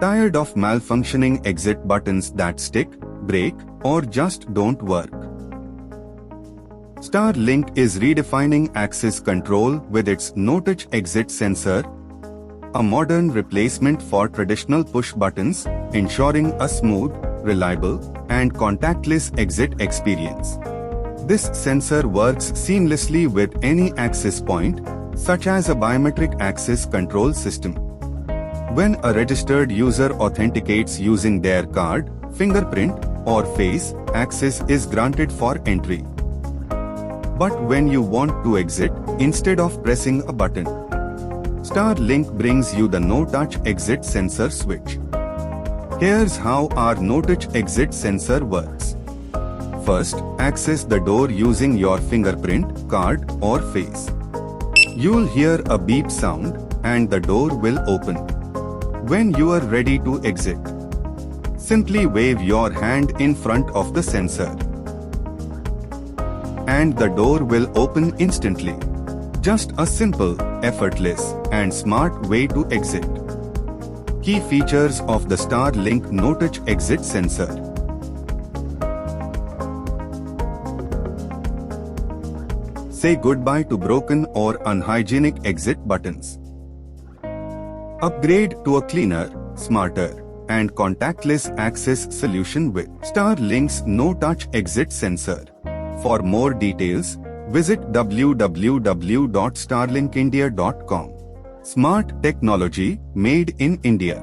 Tired of malfunctioning exit buttons that stick, break, or just don't work? Starlink is redefining access control with its no-touch exit sensor, a modern replacement for traditional push buttons, ensuring a smooth, reliable, and contactless exit experience. This sensor works seamlessly with any access point, such as a biometric access control system. When a registered user authenticates using their card, fingerprint, or face, access is granted for entry. But when you want to exit, instead of pressing a button, Starlink brings you the no-touch exit sensor switch. Here's how our no-touch exit sensor works. First, access the door using your fingerprint, card, or face. You'll hear a beep sound, and the door will open. When you are ready to exit, simply wave your hand in front of the sensor, and the door will open instantly. Just a simple, effortless, and smart way to exit. Key features of the Starlink no-touch exit sensor. Say goodbye to broken or unhygienic exit buttons. Upgrade to a cleaner, smarter, and contactless access solution with Starlink's no-touch exit sensor. For more details, visit www.starlinkindia.com. Smart technology made in India.